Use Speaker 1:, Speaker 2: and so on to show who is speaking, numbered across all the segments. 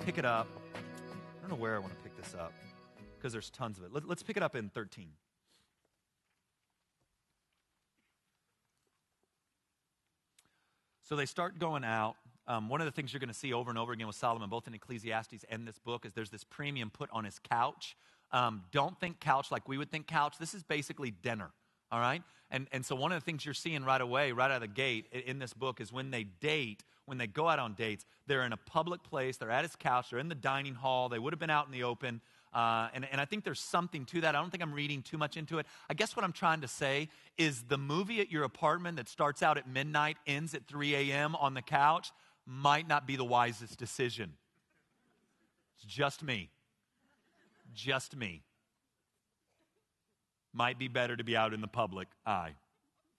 Speaker 1: pick it up. I don't know where I want to pick this up because there's tons of it. Let's pick it up in 13. So they start going out. One of the things you're going to see over and over again with Solomon, both in Ecclesiastes and this book, is there's this premium put on his couch. Don't think couch like we would think couch. This is basically dinner, all right? And so one of the things you're seeing right away, right out of the gate in this book is when they date, when they go out on dates, they're in a public place. They're at his couch. They're in the dining hall. They would have been out in the open. And I think there's something to that. I don't think I'm reading too much into it. I guess what I'm trying to say is the movie at your apartment that starts out at midnight, ends at 3 a.m. on the couch, might not be the wisest decision. It's just me. Just me. Might be better to be out in the public eye.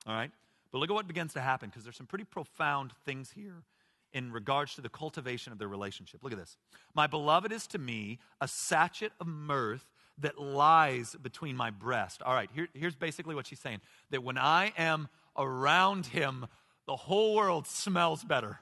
Speaker 1: All right? But look at what begins to happen, because there's some pretty profound things here in regards to the cultivation of their relationship. Look at this. My beloved is to me a sachet of mirth that lies between my breast. All right, here's basically what she's saying. That when I am around him, the whole world smells better.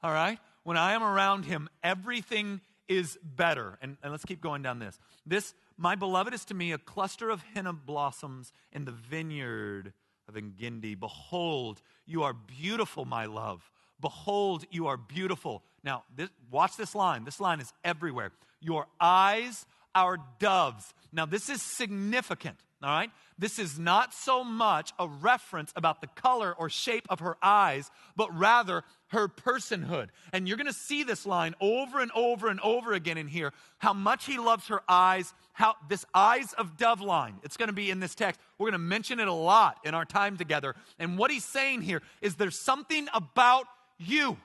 Speaker 1: All right? When I am around him, everything is better. And let's keep going down this. My beloved is to me a cluster of henna blossoms in the vineyard of Engedi. Behold, you are beautiful, my love. Behold, you are beautiful. Now, watch this line. This line is everywhere. Your eyes are doves. Now, this is significant, all right? This is not so much a reference about the color or shape of her eyes, but rather her personhood. And you're going to see this line over and over and over again in here, how much he loves her eyes, how this eyes of dove line, it's going to be in this text. We're going to mention it a lot in our time together. And what he's saying here is there's something about you,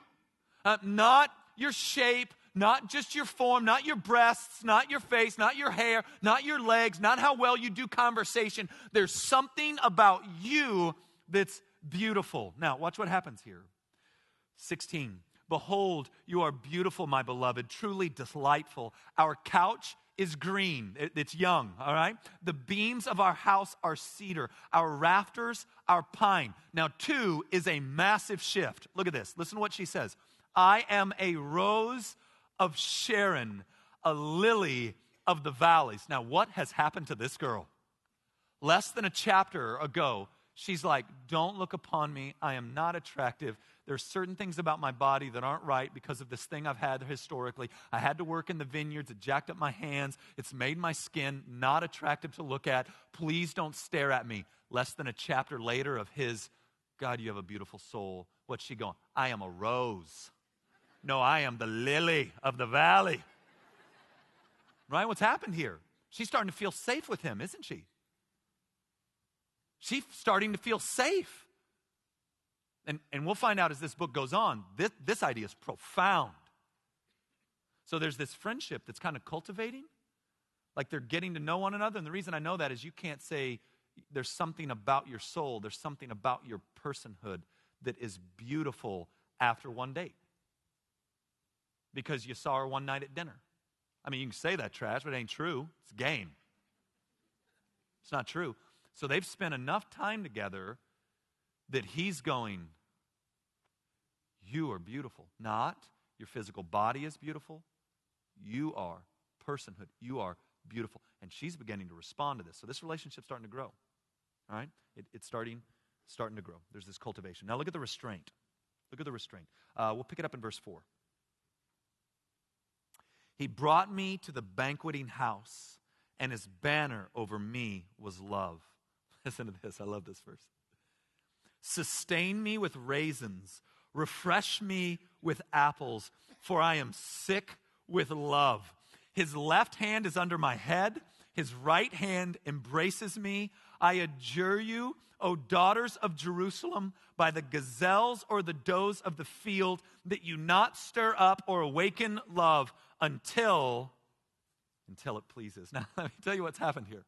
Speaker 1: not your shape, not just your form, not your breasts, not your face, not your hair, not your legs, not how well you do conversation. There's something about you that's beautiful. Now, watch what happens here. 16, behold, you are beautiful, my beloved, truly delightful. Our couch is green. It's young, all right? The beams of our house are cedar. Our rafters are pine. Now, 2 is a massive shift. Look at this. Listen to what she says. I am a rose of Sharon, a lily of the valleys. Now, what has happened to this girl? Less than a chapter ago, she's like, don't look upon me. I am not attractive. There's certain things about my body that aren't right because of this thing I've had historically. I had to work in the vineyards. It jacked up my hands. It's made my skin not attractive to look at. Please don't stare at me. Less than a chapter later of his, God, you have a beautiful soul. What's she going? I am a rose. No, I am the lily of the valley. Right? What's happened here? She's starting to feel safe with him, isn't she? She's starting to feel safe. And we'll find out as this book goes on, this idea is profound. So there's this friendship that's kind of cultivating, like they're getting to know one another. And the reason I know that is you can't say there's something about your soul, there's something about your personhood that is beautiful after one date. Because you saw her one night at dinner. I mean, you can say that trash, but it ain't true. It's game. It's not true. So they've spent enough time together that he's going, you are beautiful. Not your physical body is beautiful. You are personhood. You are beautiful. And she's beginning to respond to this. So this relationship's starting to grow. All right? It's starting to grow. There's this cultivation. Now look at the restraint. Look at the restraint. We'll pick it up in verse 4. He brought me to the banqueting house, and his banner over me was love. Listen to this. I love this verse. Sustain me with raisins. Refresh me with apples, for I am sick with love. His left hand is under my head. His right hand embraces me. I adjure you, O daughters of Jerusalem, by the gazelles or the does of the field, that you not stir up or awaken love until it pleases. Now, let me tell you what's happened here.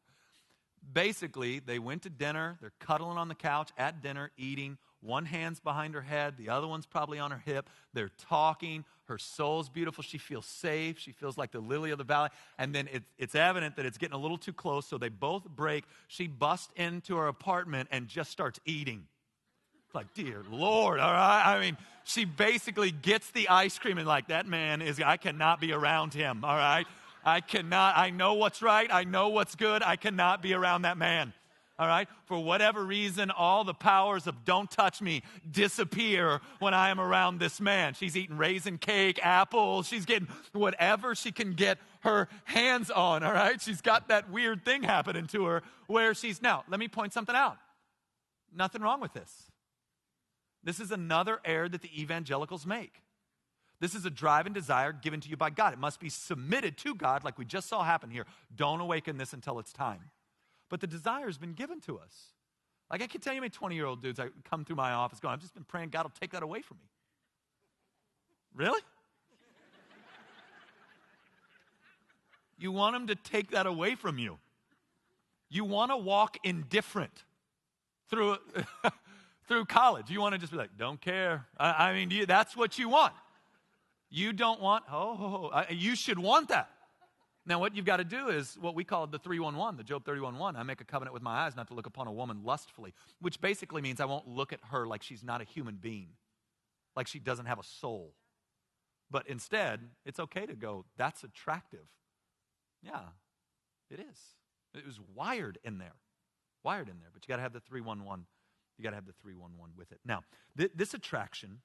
Speaker 1: Basically, they went to dinner. They're cuddling on the couch at dinner, eating. One hand's behind her head. The other one's probably on her hip. They're talking. Her soul's beautiful. She feels safe. She feels like the lily of the valley. And then it's evident that it's getting a little too close, so they both break. She busts into her apartment and just starts eating. Like, dear Lord, all right? I mean, she basically gets the ice cream and like, that man I cannot be around him, all right? I know what's right. I know what's good. I cannot be around that man. All right? For whatever reason, all the powers of don't touch me disappear when I am around this man. She's eating raisin cake, apples. She's getting whatever she can get her hands on, all right? She's got that weird thing happening to her where now, let me point something out. Nothing wrong with this. This is another error that the evangelicals make. This is a drive and desire given to you by God. It must be submitted to God like we just saw happen here. Don't awaken this until it's time. But the desire has been given to us. Like I can tell you many 20-year-old dudes that come through my office going, I've just been praying God will take that away from me. Really? You want him to take that away from you. You want to walk indifferent through college. You want to just be like, don't care. I mean, that's what you want. You don't want, you should want that. Now, what you've got to do is what we call the 311, the Job 31:1. I make a covenant with my eyes not to look upon a woman lustfully, which basically means I won't look at her like she's not a human being, like she doesn't have a soul. But instead, it's okay to go, that's attractive. Yeah, it is. It was wired in there. But you got to have the 311. You got to have the 311 with it. Now, this attraction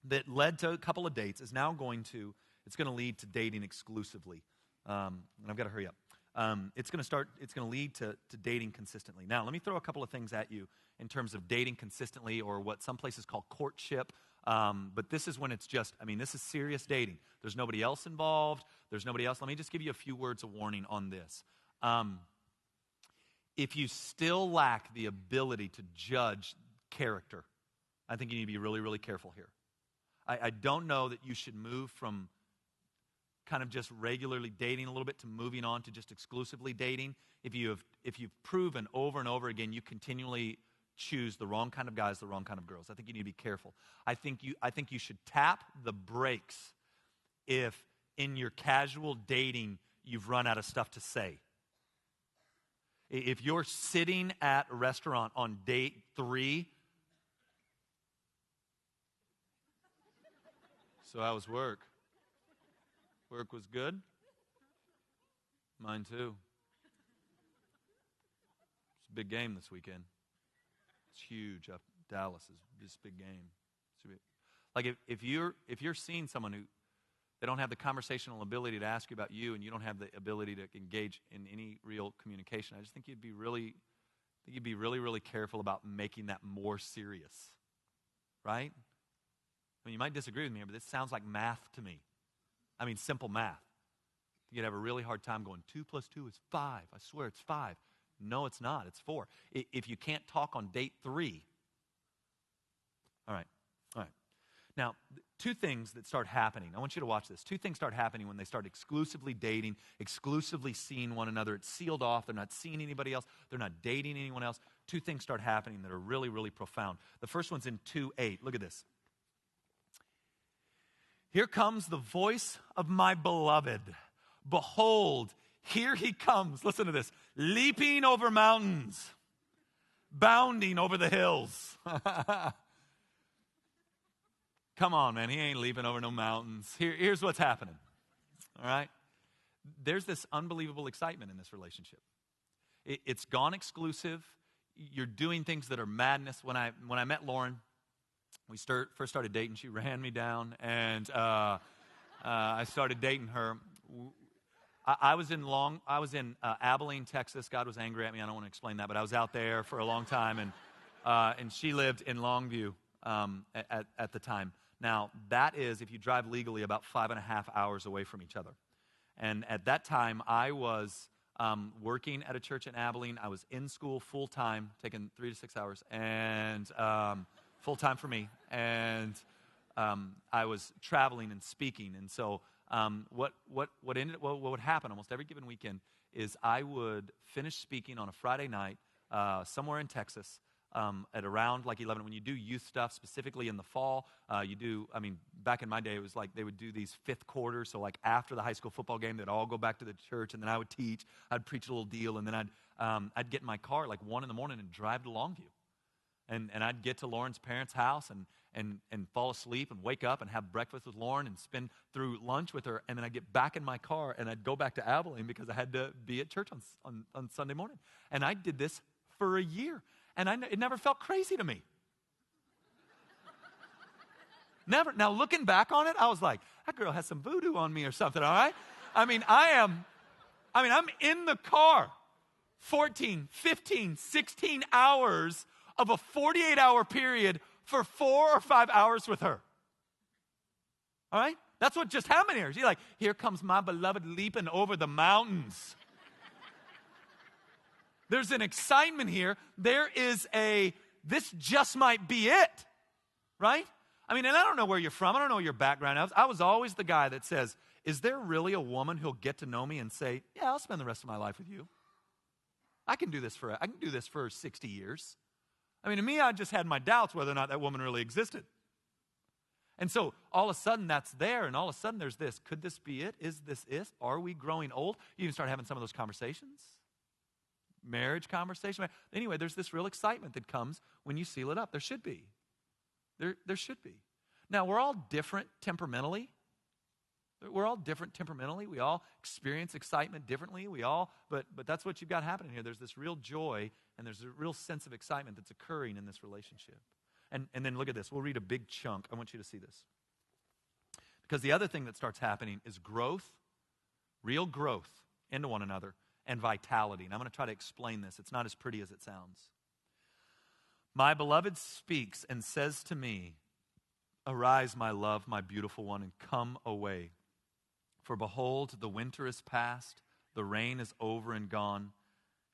Speaker 1: that led to a couple of dates is now going to lead to dating exclusively. And I've got to hurry up. It's going to lead to dating consistently. Now, let me throw a couple of things at you in terms of dating consistently, or what some places call courtship. But this is when it's this is serious dating. There's nobody else involved. There's nobody else. Let me just give you a few words of warning on this. If you still lack the ability to judge character, I think you need to be really, really careful here. I don't know that you should move from kind of just regularly dating a little bit to moving on to just exclusively dating. If you've proven over and over again you continually choose the wrong kind of guys, the wrong kind of girls, I think you need to be careful. I think you should tap the brakes if in your casual dating you've run out of stuff to say. If you're sitting at a restaurant on date 3, so how was work? Work was good? Mine too. It's a big game this weekend. It's huge. Dallas is this big game. Like if you're seeing someone who they don't have the conversational ability to ask you about you, and you don't have the ability to engage in any real communication, I just think you'd be really, really careful about making that more serious, right? I mean, you might disagree with me, but this sounds like math to me. I mean, simple math. You'd have a really hard time going, 2 + 2 is 5. I swear it's 5. No, it's not. It's 4. If you can't talk on date 3. All right. Now, 2 things that start happening. I want you to watch this. 2 things start happening when they start exclusively dating, exclusively seeing one another. It's sealed off. They're not seeing anybody else. They're not dating anyone else. 2 things start happening that are really, really profound. The first one's in 2:8. Look at this. Here comes the voice of my beloved. Behold, here he comes. Listen to this. Leaping over mountains, bounding over the hills. Come on, man. He ain't leaping over no mountains. Here's what's happening. All right? There's this unbelievable excitement in this relationship. It's gone exclusive. You're doing things that are madness. When I met Lauren, we first started dating. She ran me down, and I started dating her. I was in Abilene, Texas. God was angry at me. I don't want to explain that, but I was out there for a long time, and she lived in Longview at the time. Now, that is, if you drive legally, about 5.5 hours away from each other. And at that time, I was working at a church in Abilene. I was in school full-time, taking 3 to 6 hours, and full-time for me. And I was traveling and speaking. And so what would happen almost every given weekend is I would finish speaking on a Friday night somewhere in Texas, at around like 11. When you do youth stuff, specifically in the fall, back in my day, it was like they would do these 5th quarters. So like after the high school football game, they'd all go back to the church, and then I would teach. I'd preach a little deal, and then I'd get in my car like 1 in the morning and drive to Longview. And I'd get to Lauren's parents' house and fall asleep and wake up and have breakfast with Lauren and spend through lunch with her. And then I'd get back in my car and I'd go back to Abilene because I had to be at church on Sunday morning. And I did this for a year. And it never felt crazy to me. Never. Now, looking back on it, I was like, that girl has some voodoo on me or something, all right? I'm in the car 14, 15, 16 hours of a 48-hour period for 4 or 5 hours with her. All right? That's what just happened here. She's like, here comes my beloved leaping over the mountains. There's an excitement here. There is this just might be it, right? And I don't know where you're from. I don't know what your background is. I was always the guy that says, is there really a woman who'll get to know me and say, yeah, I'll spend the rest of my life with you. I can do this for 60 years. To me, I just had my doubts whether or not that woman really existed. And so all of a sudden that's there, and all of a sudden there's this. Could this be it? Is this it? Are we growing old? You even start having some of those conversations. Marriage conversation. Anyway, there's this real excitement that comes when you seal it up. There should be. There should be. Now, we're all different temperamentally. We all experience excitement differently. But that's what you've got happening here. There's this real joy and there's a real sense of excitement that's occurring in this relationship. And then look at this. We'll read a big chunk. I want you to see this. Because the other thing that starts happening is growth, real growth into one another, and vitality. And I'm going to try to explain this. It's not as pretty as it sounds. My beloved speaks and says to me, arise, my love, my beautiful one, and come away. For behold, the winter is past, the rain is over and gone,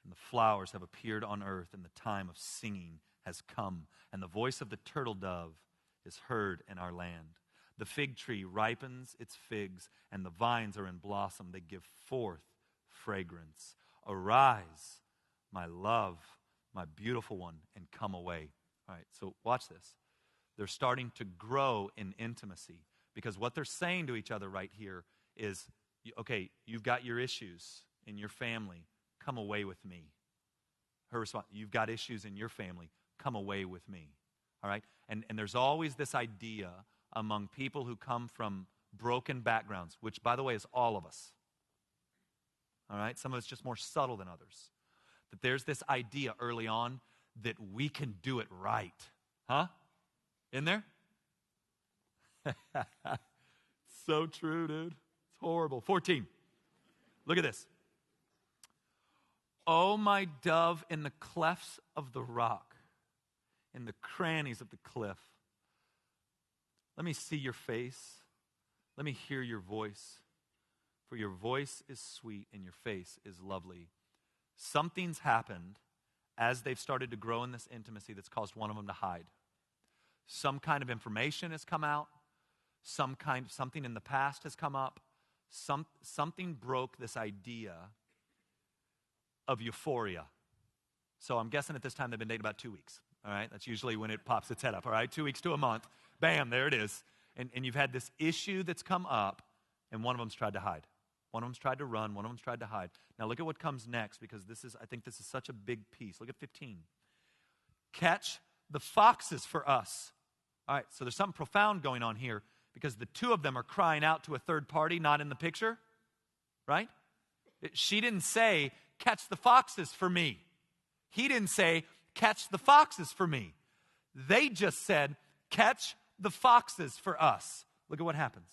Speaker 1: and the flowers have appeared on earth, and the time of singing has come, and the voice of the turtle dove is heard in our land. The fig tree ripens its figs, and the vines are in blossom. They give forth fragrance. Arise, my love, my beautiful one, and come away. All right, so watch this. They're starting to grow in intimacy because what they're saying to each other right here is, okay, you've got your issues in your family. Come away with me. Her response, you've got issues in your family. Come away with me. All right? And there's always this idea among people who come from broken backgrounds, which, by the way, is all of us. All right? Some of it's just more subtle than others. That there's this idea early on that we can do it right. Huh? In there? So true, dude. It's horrible. 14. Look at this. Oh, my dove, in the clefts of the rock, in the crannies of the cliff, let me see your face. Let me hear your voice. For your voice is sweet and your face is lovely. Something's happened as they've started to grow in this intimacy that's caused one of them to hide. Some kind of information has come out. Something in the past has come up. Something broke this idea of euphoria. So I'm guessing at this time they've been dating about 2 weeks. All right, that's usually when it pops its head up. All right, 2 weeks to a month. Bam, there it is. And you've had this issue that's come up, and one of them's tried to hide. One of them's tried to run. One of them's tried to hide. Now look at what comes next, because I think this is such a big piece. Look at 15. Catch the foxes for us. All right, so there's something profound going on here, because the two of them are crying out to a third party, not in the picture, right? She didn't say, catch the foxes for me. He didn't say, catch the foxes for me. They just said, catch the foxes for us. Look at what happens.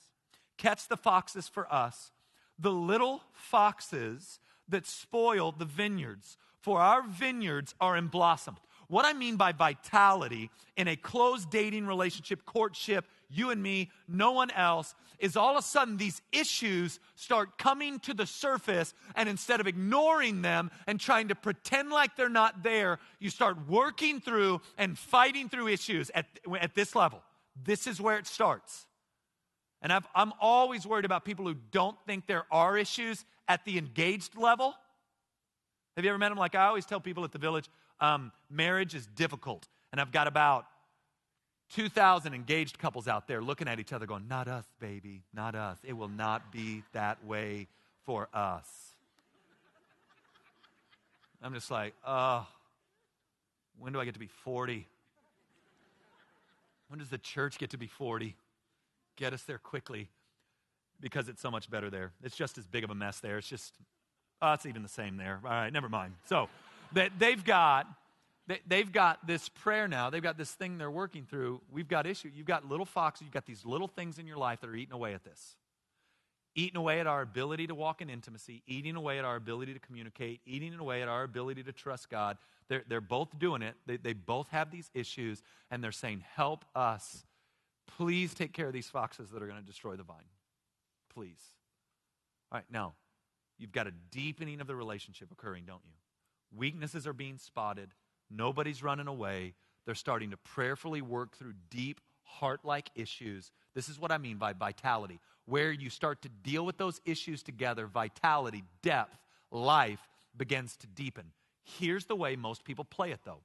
Speaker 1: Catch the foxes for us, the little foxes that spoil the vineyards, for our vineyards are in blossom. What I mean by vitality in a closed dating relationship, courtship, you and me, no one else, is all of a sudden these issues start coming to the surface, and instead of ignoring them and trying to pretend like they're not there, you start working through and fighting through issues at this level. This is where it starts. And I'm always worried about people who don't think there are issues at the engaged level. Have you ever met them? Like I always tell people at the Village, marriage is difficult. And I've got about 2,000 engaged couples out there looking at each other going, not us, baby, not us. It will not be that way for us. I'm just like, when do I get to be 40? When does the church get to be 40? Get us there quickly, because it's so much better there. It's just as big of a mess there. It's just, it's even the same there. All right, never mind. So they've got this prayer now. They've got this thing they're working through. We've got issue. You've got little foxes. You've got these little things in your life that are eating away at this. Eating away at our ability to walk in intimacy, eating away at our ability to communicate, eating away at our ability to trust God. They're both doing it. They both have these issues, and they're saying, help us. Please take care of these foxes that are going to destroy the vine. Please. All right, now, you've got a deepening of the relationship occurring, don't you? Weaknesses are being spotted. Nobody's running away. They're starting to prayerfully work through deep, heart-like issues. This is what I mean by vitality. Where you start to deal with those issues together, vitality, depth, life begins to deepen. Here's the way most people play it, though.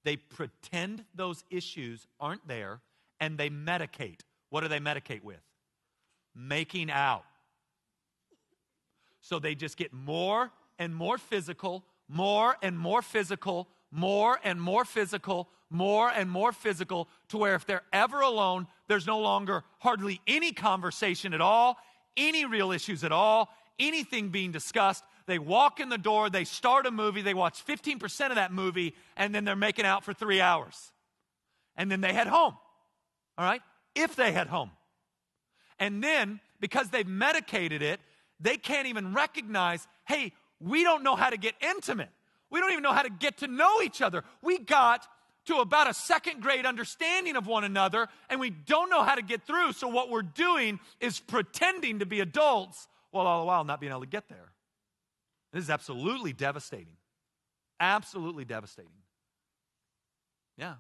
Speaker 1: They pretend those issues aren't there, and they medicate. What do they medicate with? Making out. So they just get more and more physical, more and more physical, more and more physical, more and more physical, to where if they're ever alone, there's no longer hardly any conversation at all, any real issues at all, anything being discussed. They walk in the door, they start a movie, they watch 15% of that movie, and then they're making out for 3 hours. And then they head home, all right? If they head home. And then, because they've medicated it, they can't even recognize, hey, we don't know how to get intimate. We don't even know how to get to know each other. We got to about a second grade understanding of one another, and we don't know how to get through. So what we're doing is pretending to be adults while all the while not being able to get there. This is absolutely devastating. Absolutely devastating. Yeah.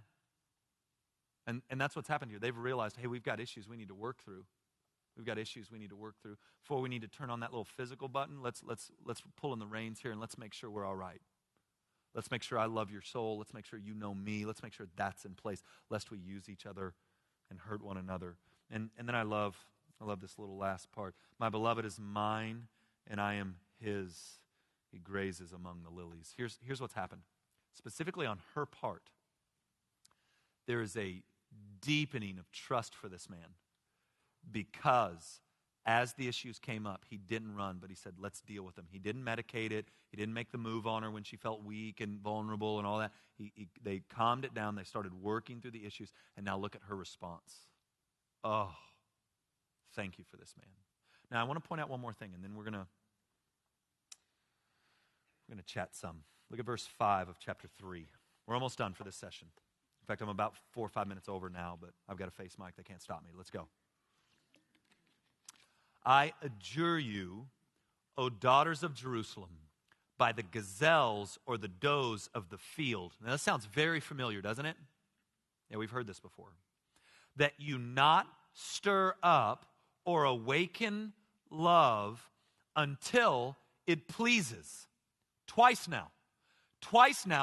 Speaker 1: And that's what's happened here. They've realized, hey, we've got issues we need to work through. We've got issues we need to work through. Before we need to turn on that little physical button, let's pull in the reins here and let's make sure we're all right. Let's make sure I love your soul. Let's make sure you know me. Let's make sure that's in place, lest we use each other and hurt one another. And then I love this little last part. My beloved is mine, and I am his. He grazes among the lilies. Here's what's happened. Specifically on her part, there is a deepening of trust for this man, because as the issues came up, he didn't run, but he said, let's deal with them. He didn't medicate it. He didn't make the move on her when she felt weak and vulnerable and all that. They calmed it down. They started working through the issues, and now look at her response. Oh, thank you for this man. Now, I want to point out one more thing, and then we're going to chat some. Look at verse 5 of chapter 3. We're almost done for this session. In fact, I'm about 4 or 5 minutes over now, but I've got a face mic. They can't stop me. Let's go. I adjure you, O daughters of Jerusalem, by the gazelles or the does of the field. Now, that sounds very familiar, doesn't it? Yeah, we've heard this before. That you not stir up or awaken love until it pleases. Twice now,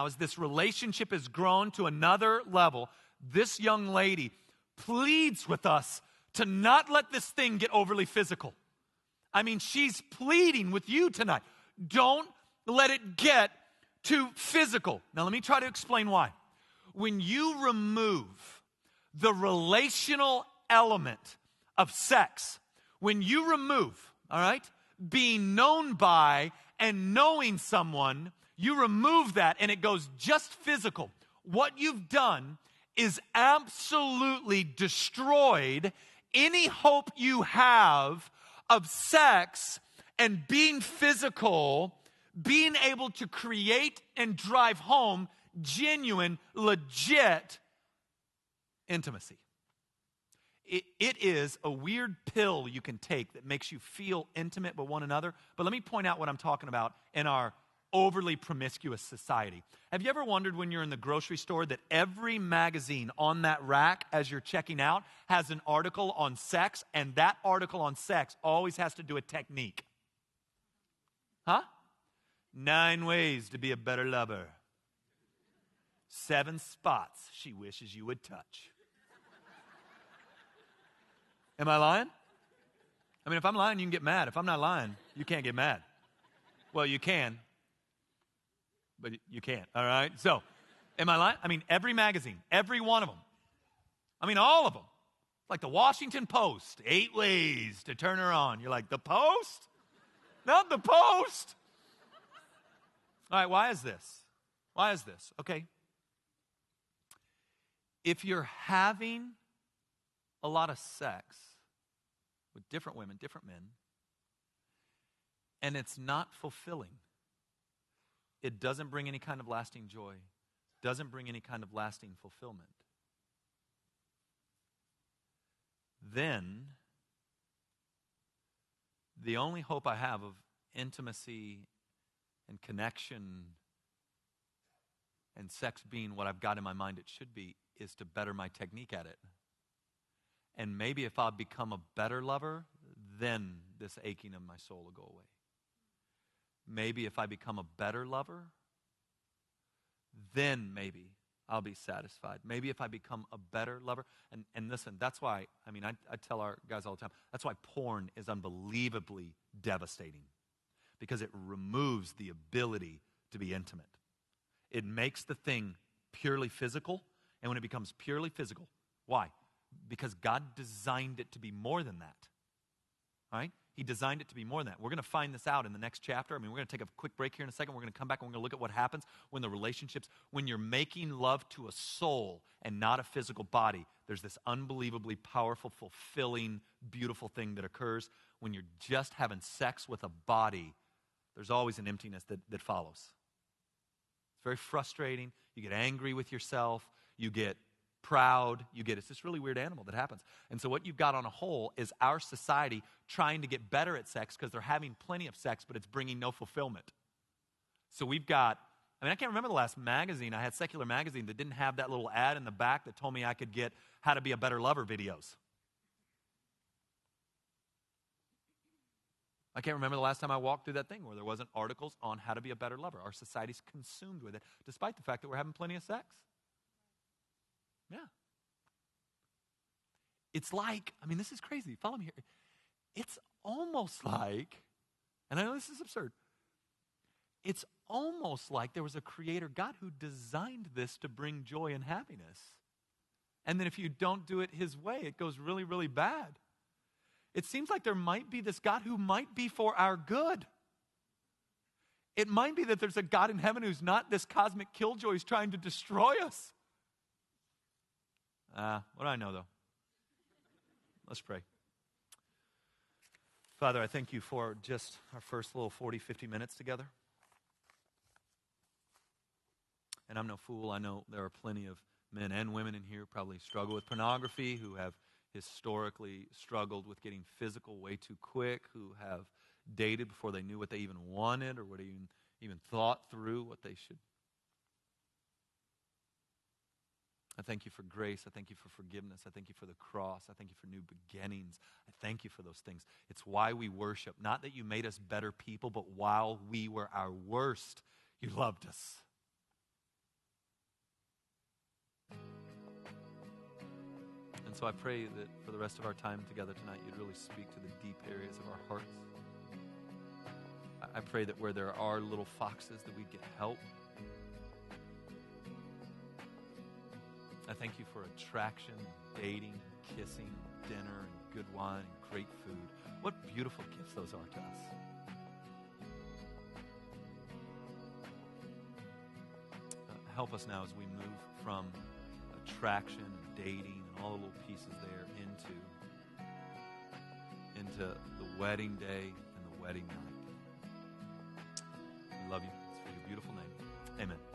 Speaker 1: as this relationship has grown to another level, this young lady pleads with us to not let this thing get overly physical. I mean, she's pleading with you tonight. Don't let it get too physical. Now, let me try to explain why. When you remove the relational element of sex, when you remove, all right, being known by and knowing someone, you remove that and it goes just physical. What you've done is absolutely destroyed any hope you have of sex and being physical, being able to create and drive home genuine, legit intimacy. It is a weird pill you can take that makes you feel intimate with one another. But let me point out what I'm talking about in our overly promiscuous society. Have you ever wondered when you're in the grocery store that every magazine on that rack as you're checking out has an article on sex, and that article on sex always has to do with technique? Huh? 9 ways to be a better lover. 7 spots she wishes you would touch. Am I lying? I mean, if I'm lying, you can get mad. If I'm not lying, you can't get mad. Well, you can, but you can't, all right? So, am I lying? I mean, every magazine, every one of them. I mean, all of them. Like the Washington Post, 8 ways to turn her on. You're like, the Post? Not the Post. All right, why is this? Why is this? Okay. If you're having a lot of sex with different women, different men, and it's not fulfilling, it doesn't bring any kind of lasting joy, doesn't bring any kind of lasting fulfillment, then the only hope I have of intimacy and connection and sex being what I've got in my mind it should be is to better my technique at it. And maybe if I become a better lover, then this aching of my soul will go away. Maybe if I become a better lover, then maybe I'll be satisfied. Maybe if I become a better lover. And listen, that's why, I tell our guys all the time, that's why porn is unbelievably devastating. Because it removes the ability to be intimate. It makes the thing purely physical. And when it becomes purely physical, why? Because God designed it to be more than that. All right? He designed it to be more than that. We're going to find this out in the next chapter. We're going to take a quick break here in a second. We're going to come back and we're going to look at what happens when the relationships, when you're making love to a soul and not a physical body, there's this unbelievably powerful, fulfilling, beautiful thing that occurs. When you're just having sex with a body, there's always an emptiness that follows. It's very frustrating. You get angry with yourself. You get proud. It's this really weird animal that happens. And so what you've got on a whole is our society trying to get better at sex because they're having plenty of sex, but it's bringing no fulfillment. So we've got, I can't remember the last magazine. I had Secular Magazine that didn't have that little ad in the back that told me I could get how to be a better lover videos. I can't remember the last time I walked through that thing where there wasn't articles on how to be a better lover. Our society's consumed with it, despite the fact that we're having plenty of sex. Yeah. It's like, this is crazy. Follow me here. It's almost like, and I know this is absurd, it's almost like there was a creator God who designed this to bring joy and happiness. And then if you don't do it his way, it goes really, really bad. It seems like there might be this God who might be for our good. It might be that there's a God in heaven who's not this cosmic killjoy who's trying to destroy us. What do I know, though? Let's pray. Father, I thank you for just our first little 40, 50 minutes together. And I'm no fool. I know there are plenty of men and women in here who probably struggle with pornography, who have historically struggled with getting physical way too quick, who have dated before they knew what they even wanted or what they even thought through what they should. I thank you for grace. I thank you for forgiveness. I thank you for the cross. I thank you for new beginnings. I thank you for those things. It's why we worship. Not that you made us better people, but while we were our worst, you loved us. And so I pray that for the rest of our time together tonight, you'd really speak to the deep areas of our hearts. I pray that where there are little foxes, that we'd get help. I thank you for attraction, dating, kissing, dinner, and good wine, and great food. What beautiful gifts those are to us. Help us now as we move from attraction, dating, and all the little pieces there into the wedding day and the wedding night. We love you. It's for your beautiful name. Amen.